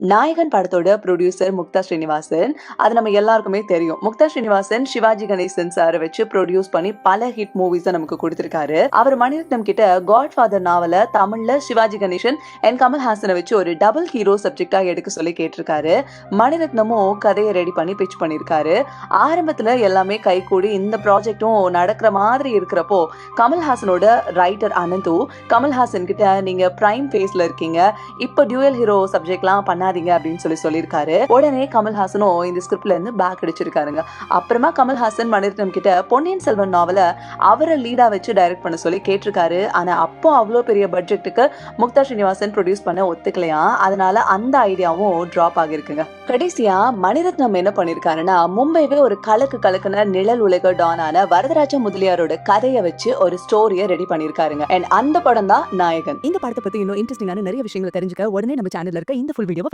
நாயகன் படத்தோட ப்ரொடியூசர் முக்தா ஸ்ரீனிவாசன். அது நம்ம எல்லாருக்குமே தெரியும். முக்தா ஸ்ரீனிவாசன் சிவாஜி கணேசன் சாரை வச்சு ப்ரொடியூஸ் பண்ணி பல ஹிட் மூவிஸை நமக்கு கொடுத்திருக்காரு. அவர் மணிரத்னம் கிட்ட காட் ஃபாதர் நாவல தமிழ்ல சிவாஜி கணேசன் அண்ட் கமல்ஹாசனை வச்சு ஒரு டபுள் ஹீரோ சப்ஜெக்டா எடுக்க சொல்லி கேட்டிருக்காரு. மணிரத்னமும் கதையை ரெடி பண்ணி பிச் பண்ணிருக்காரு. ஆரம்பத்துல எல்லாமே கைகூடி இந்த ப்ராஜெக்டும் நடக்கிற மாதிரி இருக்கிறப்போ கமல்ஹாசனோட ரைட்டர் அனந்து கமல்ஹாசன் கிட்ட நீங்க பிரைம் ஃபேஸ்ல இருக்கீங்க, இப்ப டியூயல் ஹீரோ சப்ஜெக்ட்லாம் பண்ணாதீங்க அப்படின்னு சொல்லியிருக்காரு. உடனே கமல்ஹாசனும் இந்த ஸ்கிரிப்ட்ல இருந்து பேக் அடிச்சிருக்காருங்க. அப்புறமா கமல்ஹாசன் மணிரத்னம் கிட்ட பொன்னியின் செல்வன் நாவல அவரை லீடா வச்சு டைரக்ட் பண்ண சொல்லி கேட்டிருக்காரு. ஆனா அப்போ அவ்வளோ பெரிய பட்ஜெட்டுக்கு முக்தா ஸ்ரீனிவாசன் ப்ரொடியூஸ் பண்ண ஒத்துக்கலையா, அதனால அந்த ஐடியாவும் டிராப் ஆகிருக்குங்க. கடைசியா மணிரத்னம் என்ன பண்ணிருக்காருன்னா, மும்பைவே ஒரு கலக்குன நிழல் உலக டானான வரதராஜ முதலியாரோட கதையை வச்சு ஒரு ஸ்டோரியை ரெடி பண்ணிருக்காருங்க. அண்ட் அந்த படம் தான் நாயகன். இந்த படத்தை பத்தி இன்னும் இன்ட்ரெஸ்டிங்கான நிறைய விஷயங்களை தெரிஞ்சுக்க உடனே நம்ம சேனல்ல இருக்க இந்த ஃபுல் வீடியோவை